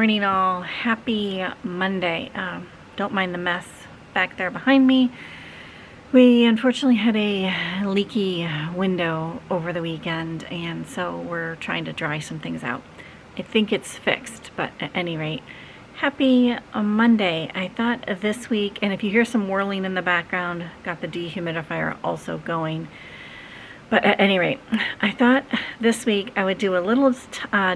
morning all. Happy Monday. Don't mind the mess back there behind me. We unfortunately had a leaky window over the weekend, and so we're trying to dry some things out. I think it's fixed, but at any rate, happy Monday. I thought this week, and if you hear some whirling in the background, got the dehumidifier also going. But at any rate, I thought this week I would do a little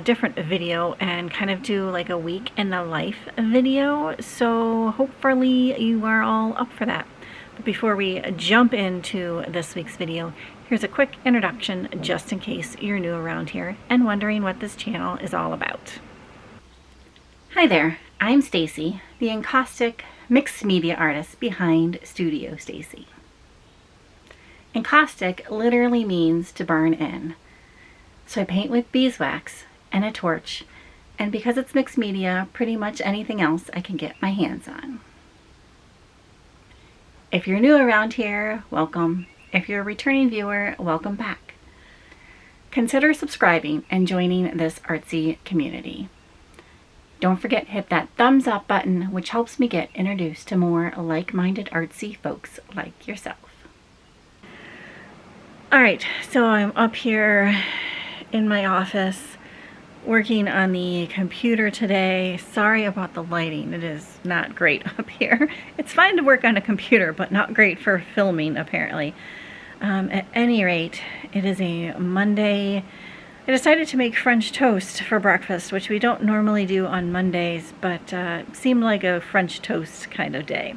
different video and kind of do like a week in the life video. So hopefully you are all up for that. But before we jump into this week's video, here's a quick introduction just in case you're new around here and wondering what this channel is all about. Hi there, I'm Stacy, the encaustic mixed media artist behind Studio Stacy. Encaustic literally means to burn in. So I paint with beeswax and a torch, and because it's mixed media, pretty much anything else I can get my hands on. If you're new around here, welcome. If you're a returning viewer, welcome back. Consider subscribing and joining this artsy community. Don't forget to hit that thumbs up button, which helps me get introduced to more like-minded artsy folks like yourself. Alright, so I'm up here in my office working on the computer today. Sorry about the lighting, it is not great up here. It's fine to work on a computer, but not great for filming apparently. At any rate, it is a Monday. I decided to make French toast for breakfast, which we don't normally do on Mondays, but it seemed like a French toast kind of day.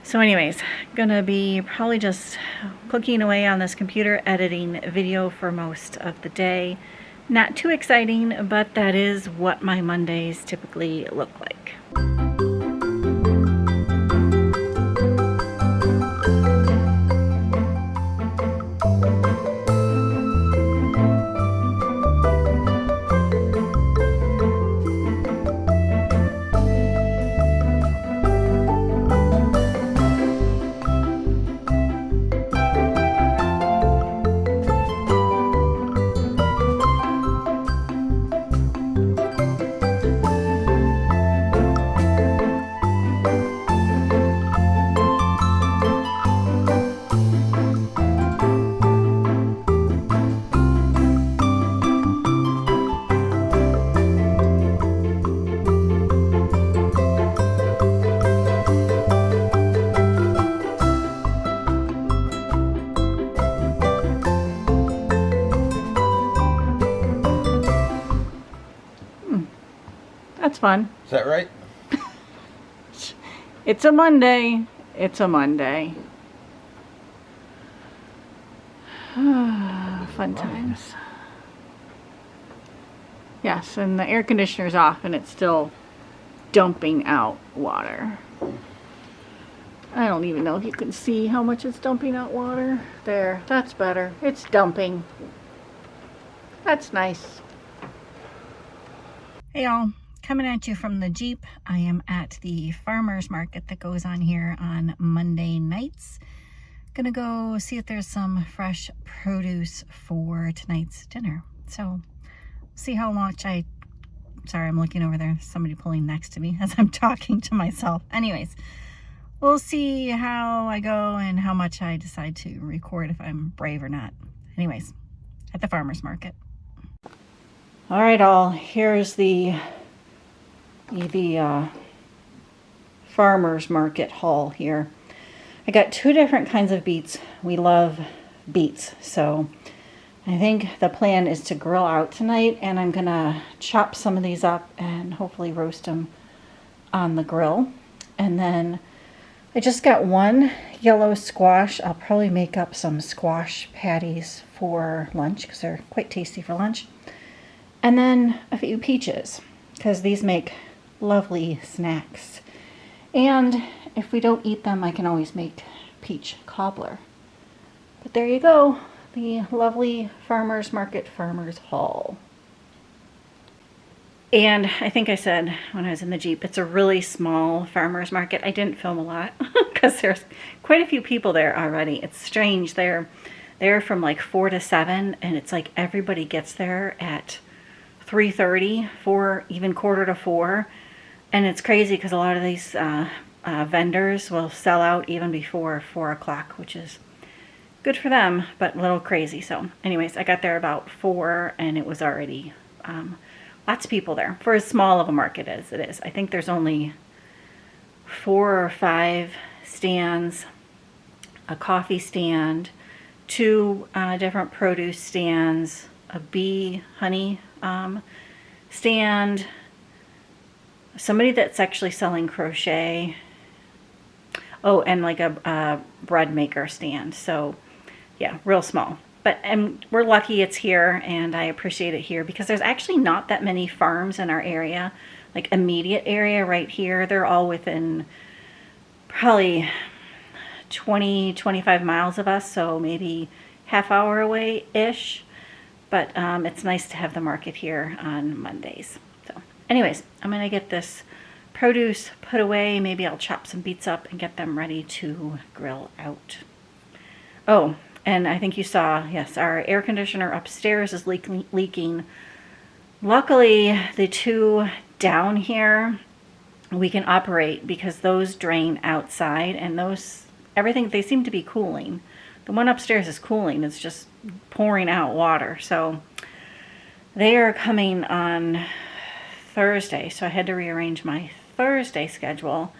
So anyways, gonna be probably just cooking away on this computer, editing video for most of the day. Not too exciting, but that is what my Mondays typically look like. That's fun. Is that right? It's a Monday. It's a Monday. Fun times. Yes, and the air conditioner's off and it's still dumping out water. I don't even know if you can see how much it's dumping out water. There, that's better. It's dumping. That's nice. Hey y'all. Coming at you from the Jeep. I am at the farmer's market that goes on here on Monday nights. Gonna go see if there's some fresh produce for tonight's dinner. So, see how much sorry, I'm looking over there. Somebody pulling next to me as I'm talking to myself. Anyways, we'll see how I go and how much I decide to record, if I'm brave or not. Anyways, at the farmer's market. All right, all. Here's the farmer's market haul here. I got two different kinds of beets. We love beets, so I think the plan is to grill out tonight, and I'm gonna chop some of these up and hopefully roast them on the grill. And then I just got one yellow squash. I'll probably make up some squash patties for lunch because they're quite tasty for lunch. And then a few peaches because these make lovely snacks. And if we don't eat them, I can always make peach cobbler. But there you go, the lovely farmer's market farmer's haul. And I think I said when I was in the Jeep, it's a really small farmer's market. I didn't film a lot because there's quite a few people there already. It's strange. They're from like 4 to 7, and it's like everybody gets there at 3:30, 4, even quarter to 4. And it's crazy because a lot of these vendors will sell out even before 4 o'clock, which is good for them, but a little crazy. So anyways, I got there about 4, and it was already lots of people there for as small of a market as it is. I think there's only 4 or 5 stands, a coffee stand, 2 different produce stands, a bee honey stand, somebody that's actually selling crochet. Oh, and like a bread maker stand. So yeah, real small. But we're lucky it's here, and I appreciate it here because there's actually not that many farms in our area, like immediate area right here. They're all within probably 20, 25 miles of us, so maybe half hour away-ish. But it's nice to have the market here on Mondays. So anyways, I'm going to get this produce put away. Maybe I'll chop some beets up and get them ready to grill out. Oh, and I think you saw, yes, our air conditioner upstairs is leaking. Luckily, the 2 down here, we can operate because those drain outside, and everything, they seem to be cooling. The one upstairs is cooling. It's just pouring out water. So they are coming on Thursday. So I had to rearrange my Thursday schedule,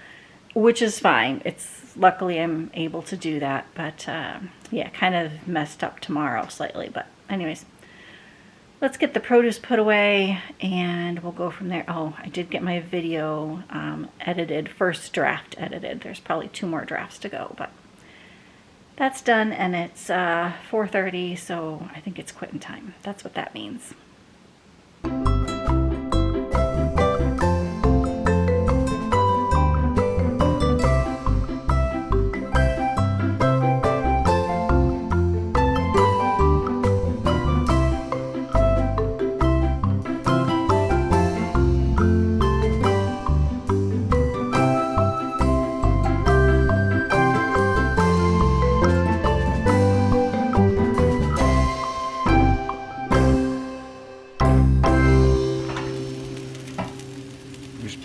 which is fine. Luckily I'm able to do that, but yeah, kind of messed up tomorrow slightly. But anyways, let's get the produce put away and we'll go from there. Oh, I did get my video edited, first draft edited. There's probably 2 more drafts to go, but that's done, and it's 4:30, so I think it's quitting time. That's what that means.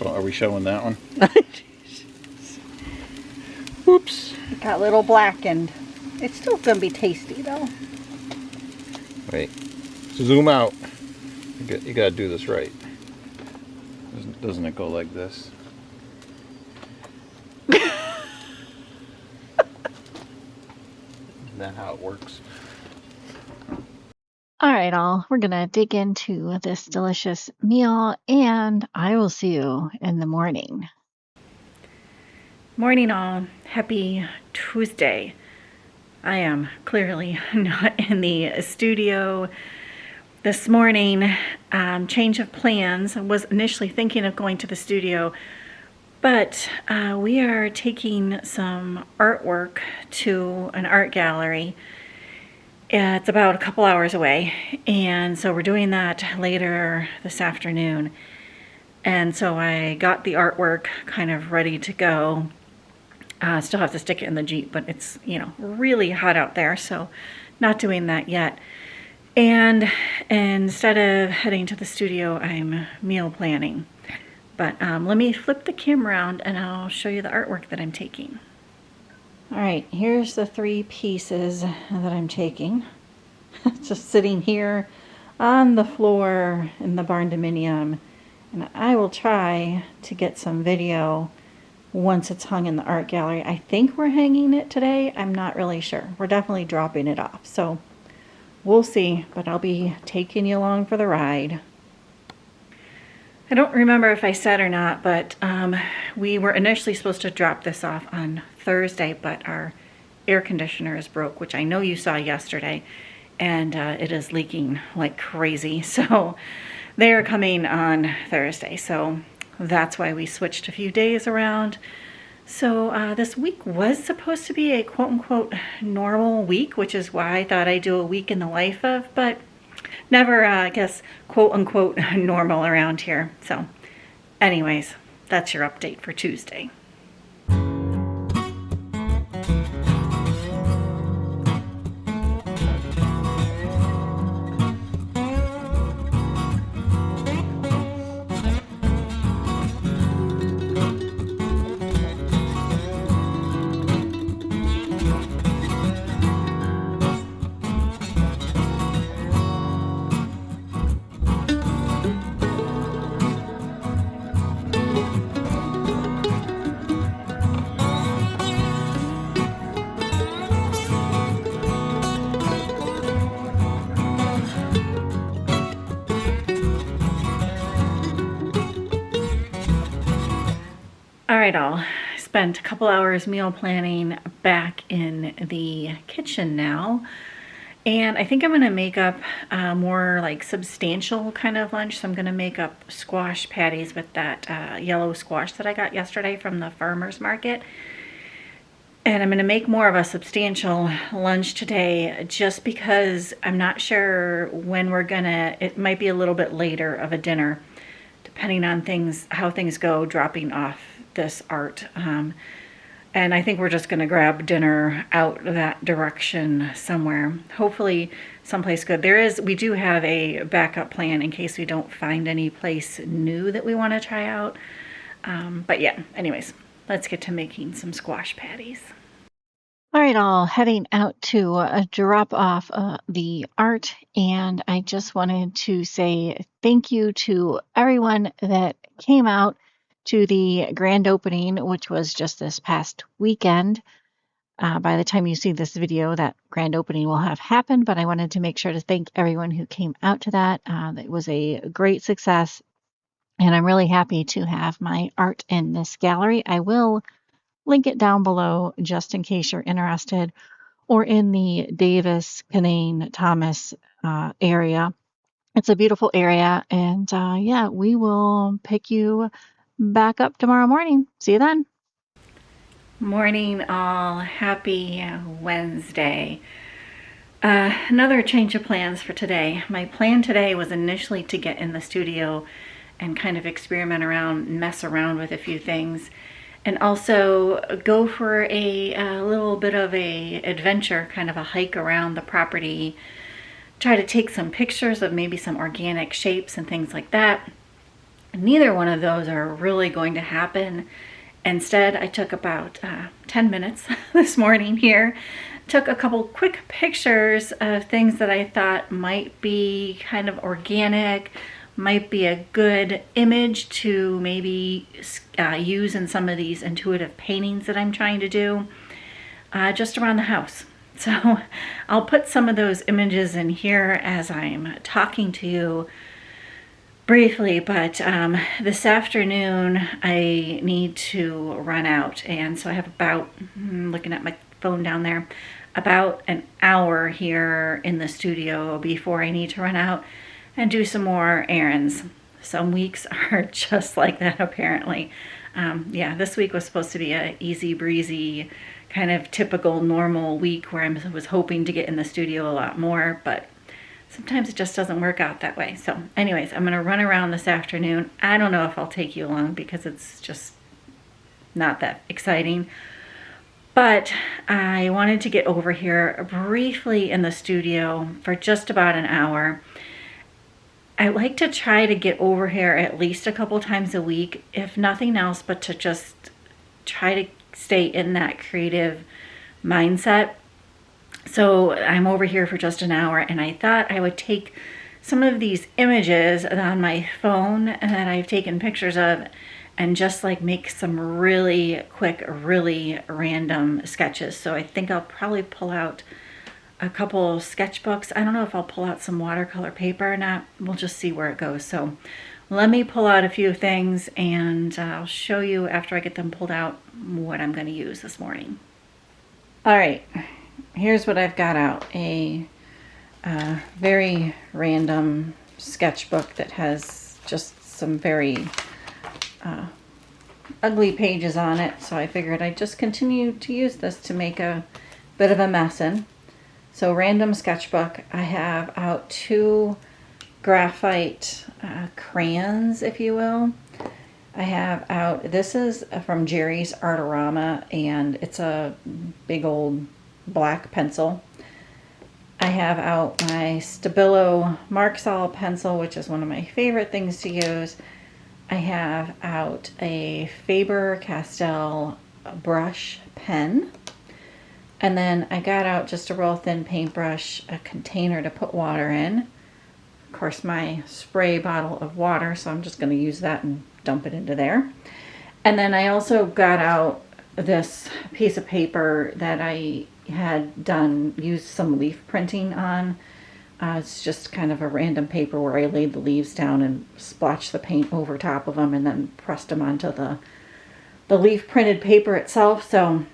Are we showing that one? Oops. It got a little blackened. It's still going to be tasty though. Wait. Zoom out. You got to do this right. Doesn't it go like this? Is that how it works? All right, all. We're going to dig into this delicious meal, and I will see you in the morning. Morning, all. Happy Tuesday. I am clearly not in the studio this morning. Change of plans. I was initially thinking of going to the studio, but we are taking some artwork to an art gallery. It's about a couple hours away, and so we're doing that later this afternoon. And so I got the artwork kind of ready to go. Still have to stick it in the Jeep, but it's, really hot out there, so not doing that yet. And instead of heading to the studio, I'm meal planning. But let me flip the camera around and I'll show you the artwork that I'm taking. All right, here's the 3 pieces that I'm taking. Just sitting here on the floor in the barn dominium. And I will try to get some video once it's hung in the art gallery. I think we're hanging it today. I'm not really sure. We're definitely dropping it off. So we'll see, but I'll be taking you along for the ride. I don't remember if I said or not, but we were initially supposed to drop this off on Thursday, but our air conditioner is broke, which I know you saw yesterday, and it is leaking like crazy. So they are coming on Thursday. So that's why we switched a few days around. So this week was supposed to be a quote-unquote normal week, which is why I thought I'd do a week in the life of, but never, I guess, quote unquote, normal around here. So anyways, that's your update for Tuesday. All right, all. Spent a couple hours meal planning back in the kitchen now. And I think I'm going to make up a more like substantial kind of lunch. So I'm going to make up squash patties with that yellow squash that I got yesterday from the farmer's market. And I'm going to make more of a substantial lunch today just because I'm not sure when we're going to, it might be a little bit later of a dinner, depending on how things go dropping off this art. And I think we're just going to grab dinner out that direction somewhere. Hopefully someplace good. We do have a backup plan in case we don't find any place new that we want to try out. But yeah, anyways, let's get to making some squash patties. All right, all heading out to drop off the art, and I just wanted to say thank you to everyone that came out to the grand opening, which was just this past weekend. By the time you see this video, that grand opening will have happened, but I wanted to make sure to thank everyone who came out to that. It was a great success, and I'm really happy to have my art in this gallery. I will link it down below just in case you're interested, or in the Davis, Canaan, Thomas area. It's a beautiful area, and yeah, we will pick you back up tomorrow morning. See you then. Morning, all. Happy Wednesday. Another change of plans for today. My plan today was initially to get in the studio and kind of experiment around, mess around with a few things, and also go for a little bit of a adventure, kind of a hike around the property, try to take some pictures of maybe some organic shapes and things like that. Neither one of those are really going to happen. Instead, I took about 10 minutes this morning here, took a couple quick pictures of things that I thought might be kind of organic, might be a good image to maybe use in some of these intuitive paintings that I'm trying to do just around the house. So I'll put some of those images in here as I'm talking to you briefly, but this afternoon I need to run out, and so I have about, looking at my phone down there, about an hour here in the studio before I need to run out and do some more errands. Some weeks are just like that, apparently. Yeah, this week was supposed to be a easy breezy, kind of typical normal week where I was hoping to get in the studio a lot more, but sometimes it just doesn't work out that way. So anyways, I'm gonna run around this afternoon. I don't know if I'll take you along because it's just not that exciting. But I wanted to get over here briefly in the studio for just about an hour. I like to try to get over here at least a couple times a week, if nothing else, but to just try to stay in that creative mindset. So I'm over here for just an hour, and I thought I would take some of these images on my phone that I've taken pictures of and just like make some really quick, really random sketches. So I think I'll probably pull out a couple sketchbooks. I don't know if I'll pull out some watercolor paper or not. We'll just see where it goes. So let me pull out a few things, and I'll show you after I get them pulled out what I'm going to use this morning. All right, here's what I've got out. A very random sketchbook that has just some very ugly pages on it. So I figured I'd just continue to use this to make a bit of a mess in. So random sketchbook. I have out 2 graphite crayons, if you will. I have out, this is from Jerry's Artorama, and it's a big old black pencil. I have out my Stabilo Marxol pencil, which is one of my favorite things to use. I have out a Faber-Castell brush pen. And then I got out just a real thin paintbrush, a container to put water in. Of course, my spray bottle of water, so I'm just going to use that and dump it into there. And then I also got out this piece of paper that I had used some leaf printing on. It's just kind of a random paper where I laid the leaves down and splotched the paint over top of them and then pressed them onto the leaf printed paper itself. So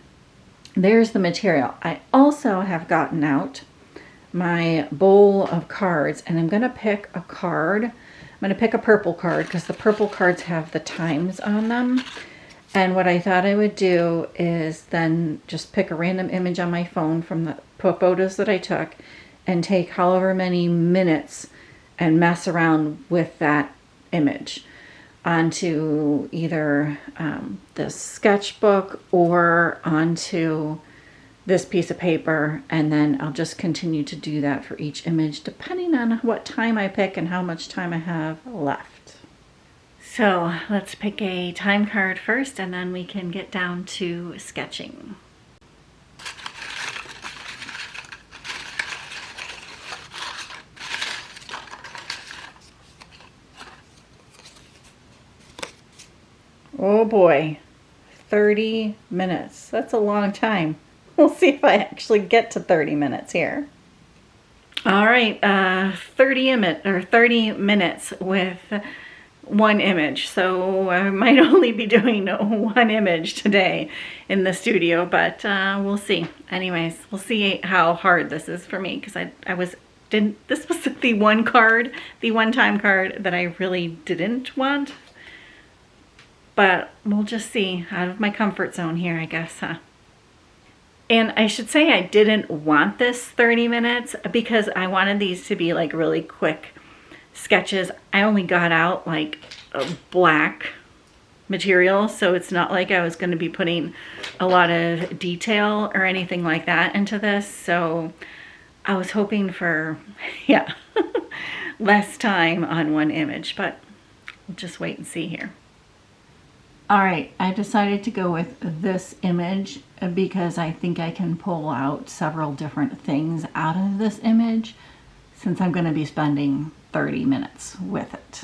there's the material. I also have gotten out my bowl of cards, and I'm going to pick a card. I'm going to pick a purple card because the purple cards have the times on them. And what I thought I would do is then just pick a random image on my phone from the photos that I took and take however many minutes and mess around with that image onto either the sketchbook or onto this piece of paper, and then I'll just continue to do that for each image depending on what time I pick and how much time I have left. So let's pick a time card first, and then we can get down to sketching. Oh boy, 30 minutes. That's a long time. We'll see if I actually get to 30 minutes here. All right, 30 minutes with one image. So I might only be doing one image today in the studio, but we'll see. Anyways, we'll see how hard this is for me, because this was the one-time card that I really didn't want. But we'll just see. Out of my comfort zone here, I guess, huh? And I should say I didn't want this 30 minutes because I wanted these to be like really quick sketches. I only got out like a black material, so it's not like I was going to be putting a lot of detail or anything like that into this. So I was hoping for, yeah, less time on one image, but we'll just wait and see here. All right, I decided to go with this image because I think I can pull out several different things out of this image since I'm going to be spending 30 minutes with it.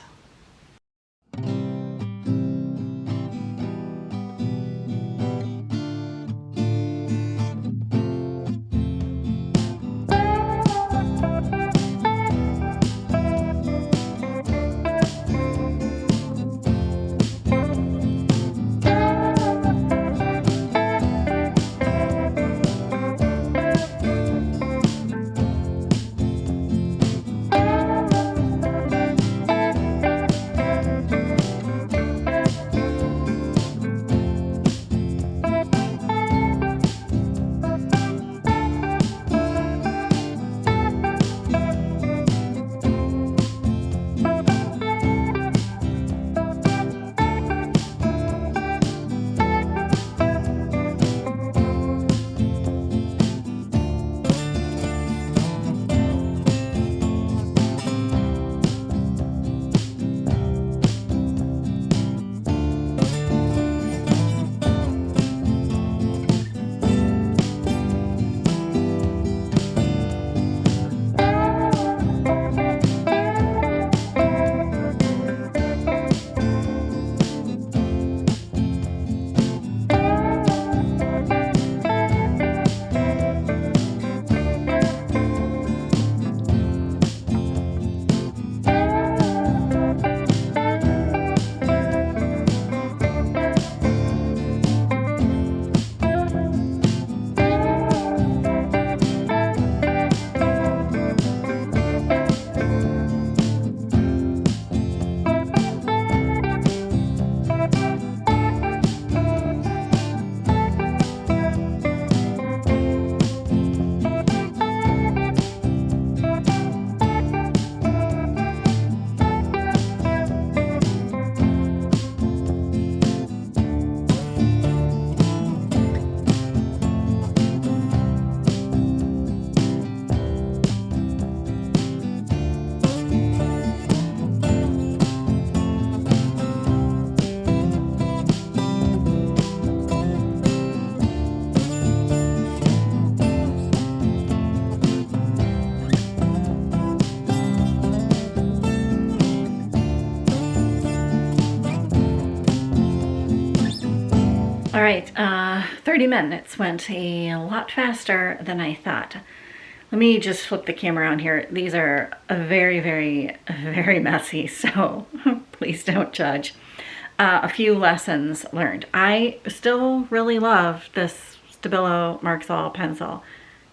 right, 30 minutes went a lot faster than I thought. Let me just flip the camera around here. These are very, very, very messy, so please don't judge. A few lessons learned. I still really love this Stabilo Marxol pencil.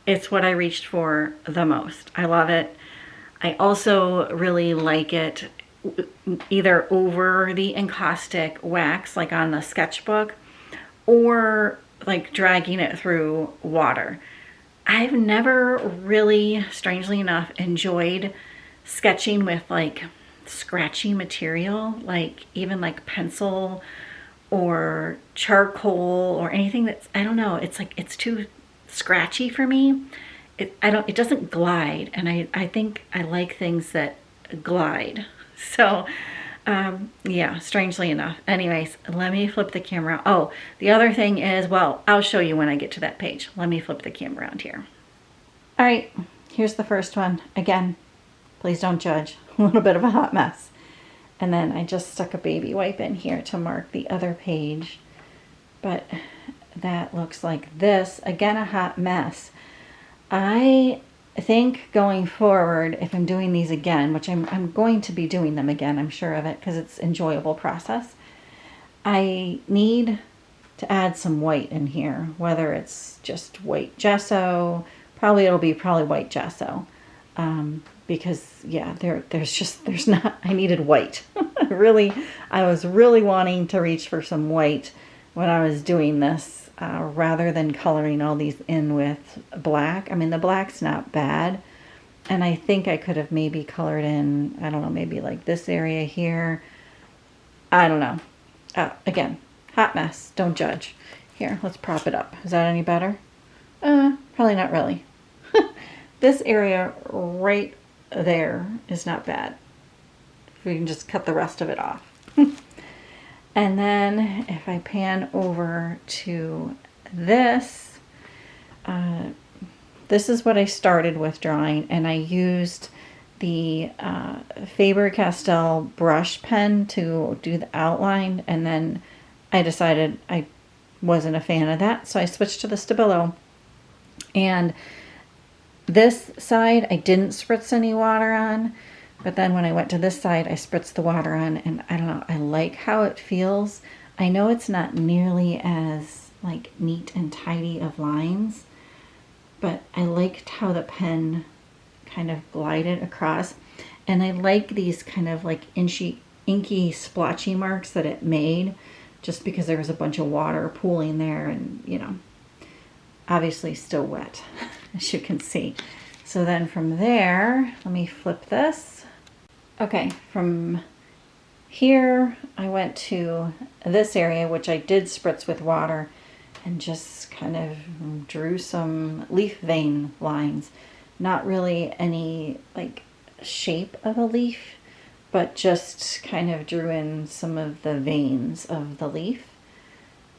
It's what I reached for the most. I love it. I also really like it either over the encaustic wax, like on the sketchbook, or like dragging it through water. I've never really, strangely enough, enjoyed sketching with like scratchy material, like even like pencil or charcoal or anything that's, I don't know, it's like it's too scratchy for me. It doesn't glide, and I think I like things that glide. So yeah, strangely enough. Anyways, let me flip the camera. Oh, the other thing is, well, I'll show you when I get to that page. Let me flip the camera around here. All right, here's the first one. Again, please don't judge. A little bit of a hot mess. And then I just stuck a baby wipe in here to mark the other page. But that looks like this. Again, a hot mess. I think going forward, if I'm doing these again, which I'm going to be doing them again, I'm sure of it, because it's an enjoyable process, I need to add some white in here, whether it's just white gesso, it'll be white gesso, because yeah, there's not, I needed white. I was really wanting to reach for some white when I was doing this. Rather than coloring all these in with black. I mean, the black's not bad. And I think I could have maybe colored in, I don't know, maybe like this area here. I don't know. Again, hot mess. Don't judge. Here, let's prop it up. Is that any better? Probably not really. This area right there is not bad. We can just cut the rest of it off. And then if I pan over to this, this is what I started with drawing, and I used the Faber-Castell brush pen to do the outline, and then I decided I wasn't a fan of that, so I switched to the Stabilo. And this side I didn't spritz any water on. But then when I went to this side, I spritzed the water on, and I don't know, I like how it feels. I know it's not nearly as like neat and tidy of lines, but I liked how the pen kind of glided across. And I like these kind of like inky splotchy marks that it made, just because there was a bunch of water pooling there, and you know, obviously still wet, as you can see. So then from there, let me flip this. Okay, from here I went to this area, which I did spritz with water, and just kind of drew some leaf vein lines. Not really any like shape of a leaf, but just kind of drew in some of the veins of the leaf.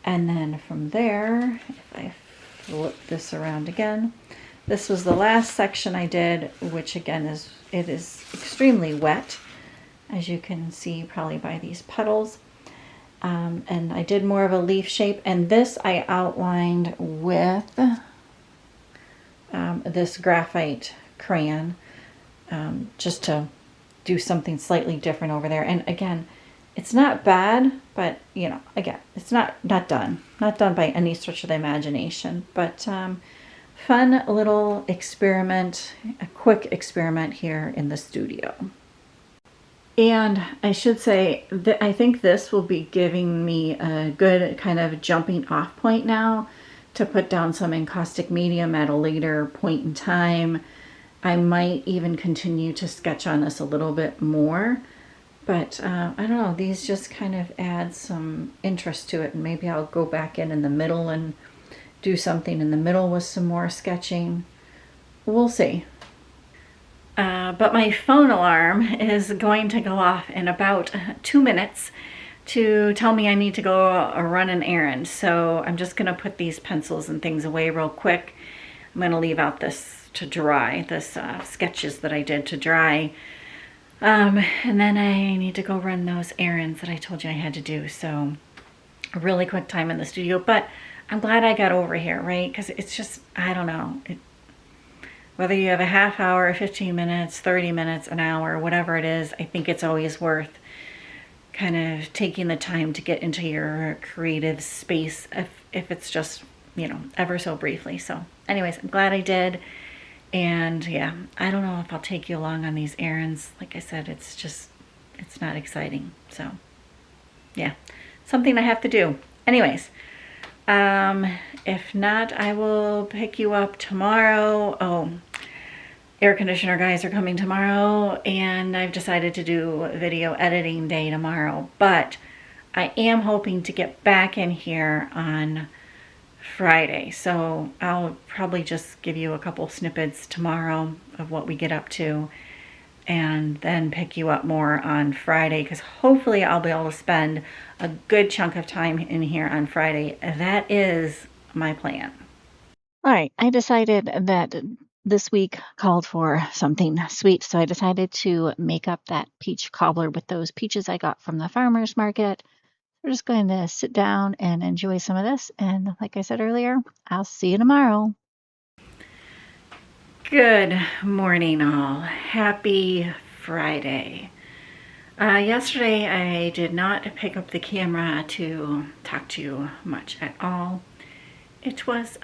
And then from there, if I flip this around again, this was the last section I did, which again is extremely wet, as you can see probably by these petals. And I did more of a leaf shape, and this I outlined with this graphite crayon, just to do something slightly different over there. And again, it's not bad, but you know, again, it's not done by any stretch of the imagination, but fun little experiment, a quick experiment here in the studio. And I should say that I think this will be giving me a good kind of jumping off point now to put down some encaustic medium at a later point in time. I might even continue to sketch on this a little bit more, but I don't know, these just kind of add some interest to it, and maybe I'll go back in the middle and do something in the middle with some more sketching. We'll see. But my phone alarm is going to go off in about 2 minutes to tell me I need to go run an errand. So I'm just going to put these pencils and things away real quick. I'm going to leave out this to dry, this sketches that I did to dry. And then I need to go run those errands that I told you I had to do. So a really quick time in the studio, but I'm glad I got over here, right? Because it's just, I don't know, whether you have a half hour, 15 minutes, 30 minutes, an hour, whatever it is, I think it's always worth kind of taking the time to get into your creative space if it's just, you know, ever so briefly. So anyways, I'm glad I did. And yeah, I don't know if I'll take you along on these errands. Like I said, it's not exciting. So yeah, something I have to do. Anyways, if not, I will pick you up tomorrow. Oh, air conditioner guys are coming tomorrow, and I've decided to do video editing day tomorrow, but I am hoping to get back in here on Friday. So I'll probably just give you a couple snippets tomorrow of what we get up to, and then pick you up more on Friday, because hopefully I'll be able to spend a good chunk of time in here on Friday. That is my plan. All right, I decided that this week called for something sweet, so I decided to make up that peach cobbler with those peaches I got from the farmer's market. We're just going to sit down and enjoy some of this, and like I said earlier, I'll see you tomorrow. Good morning, all. Happy Friday. Yesterday I did not pick up the camera to talk to you much at all. It was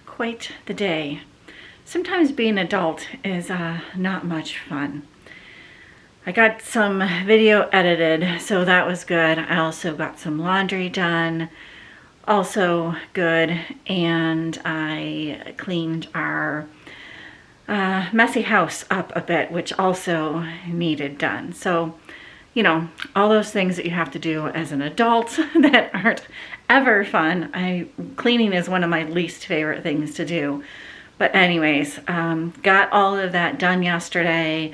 quite the day. Sometimes being an adult is not much fun. I got some video edited, so that was good. I also got some laundry done, also good, and I cleaned our messy house up a bit, which also needed done. So, you know, all those things that you have to do as an adult that aren't ever fun. Cleaning is one of my least favorite things to do. But anyways, got all of that done yesterday.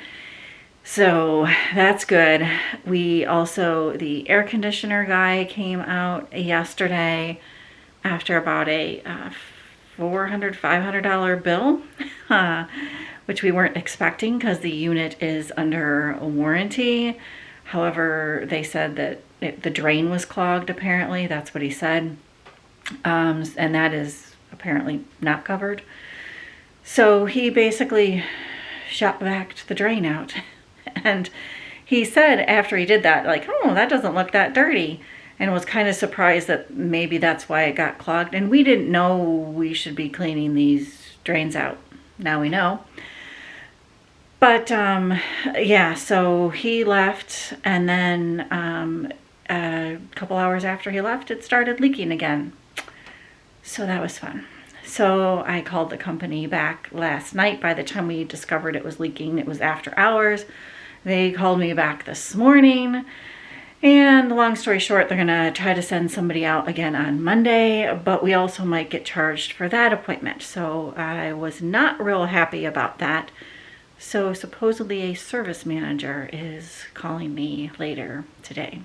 So that's good. The air conditioner guy came out yesterday after about a $400, $500 bill, which we weren't expecting because the unit is under warranty. However, they said that the drain was clogged, apparently. That's what he said. And that is apparently not covered. So he basically shot back the drain out. And he said after he did that, like, oh, that doesn't look that dirty. And was kind of surprised that maybe that's why it got clogged. And we didn't know we should be cleaning these drains out. Now we know. But yeah, so he left, and then a couple hours after he left, it started leaking again. So that was fun. So I called the company back last night. By the time we discovered it was leaking, it was after hours. They called me back this morning. And long story short, they're going to try to send somebody out again on Monday, but we also might get charged for that appointment. So I was not real happy about that. So supposedly a service manager is calling me later today.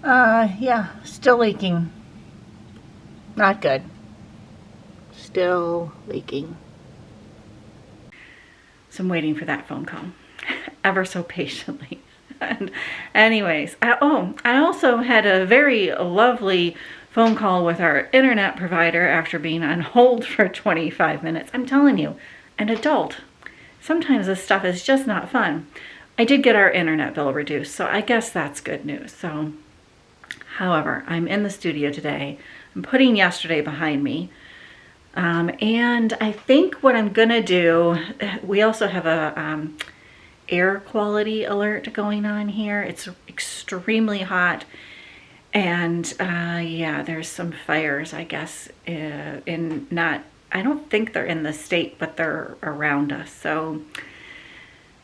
Yeah, still leaking. Not good. Still leaking. So I'm waiting for that phone call ever so patiently. And anyways, I also had a very lovely phone call with our internet provider after being on hold for 25 minutes. I'm telling you, an adult, sometimes this stuff is just not fun. I did get our internet bill reduced, so I guess that's good news. So, however, I'm in the studio today. I'm putting yesterday behind me. And I think what I'm gonna do, we also have a air quality alert going on here. It's extremely hot, and yeah, there's some fires, I guess, I don't think they're in the state, but they're around us, so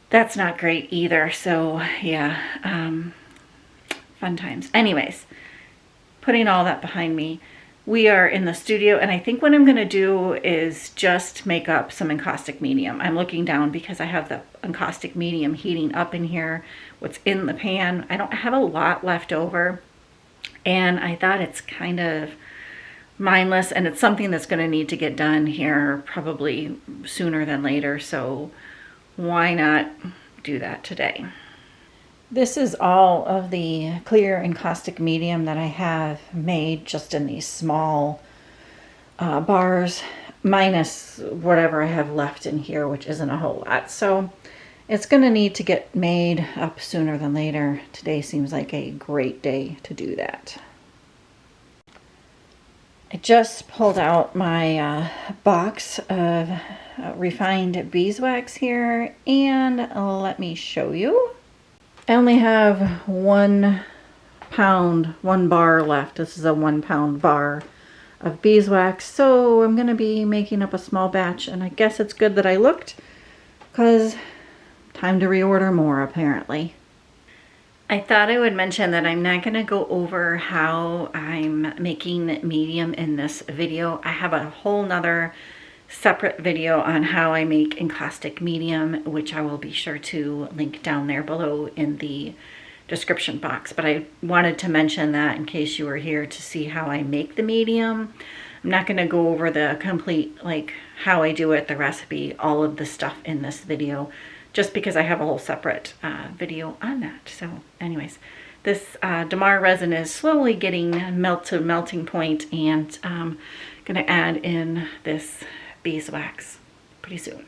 that's not great either. So yeah, fun times. Anyways, putting all that behind me, we are in the studio, and I think what I'm going to do is just make up some encaustic medium. I'm looking down because I have the encaustic medium heating up in here, what's in the pan. I don't have a lot left over, and I thought it's kind of mindless, and it's something that's going to need to get done here probably sooner than later, so why not do that today? This is all of the clear encaustic medium that I have made just in these small bars, minus whatever I have left in here, which isn't a whole lot. So it's going to need to get made up sooner than later. Today seems like a great day to do that. I just pulled out my box of refined beeswax here, and let me show you. I only have 1 pound, 1 bar left. This is a 1 pound bar of beeswax, so I'm going to be making up a small batch, and I guess it's good that I looked, because time to reorder more apparently. I thought I would mention that I'm not going to go over how I'm making medium in this video. I have a whole nother separate video on how I make encaustic medium, which I will be sure to link down there below in the description box. But I wanted to mention that in case you were here to see how I make the medium. I'm not going to go over the complete, like, how I do it, the recipe, all of the stuff in this video, just because I have a whole separate video on that. So anyways, this Damar resin is slowly getting to melting point, and I'm going to add in this beeswax pretty soon.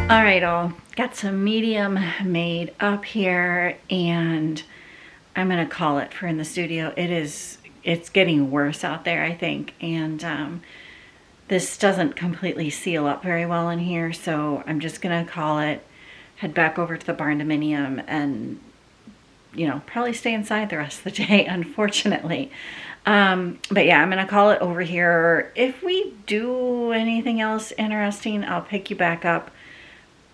All right, all got some medium made up here, and I'm gonna call it for in the studio. It's getting worse out there, I think, and this doesn't completely seal up very well in here, so I'm just gonna call it, head back over to the barn dominium, and probably stay inside the rest of the day, unfortunately. But yeah, I'm gonna call it over here. If we do anything else interesting, I'll pick you back up.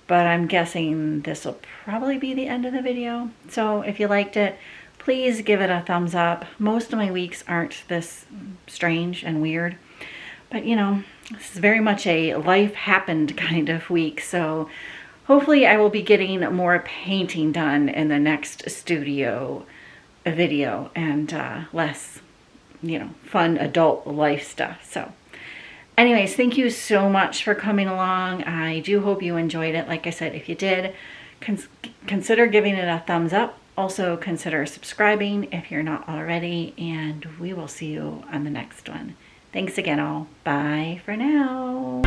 But I'm guessing this will probably be the end of the video. So if you liked it, please give it a thumbs up. Most of my weeks aren't this strange and weird, but this is very much a life happened kind of week. So hopefully I will be getting more painting done in the next studio video, and less, fun adult life stuff. So anyways, thank you so much for coming along. I do hope you enjoyed it. Like I said, if you did, consider giving it a thumbs up. Also, consider subscribing if you're not already, and we will see you on the next one. Thanks again, all. Bye for now.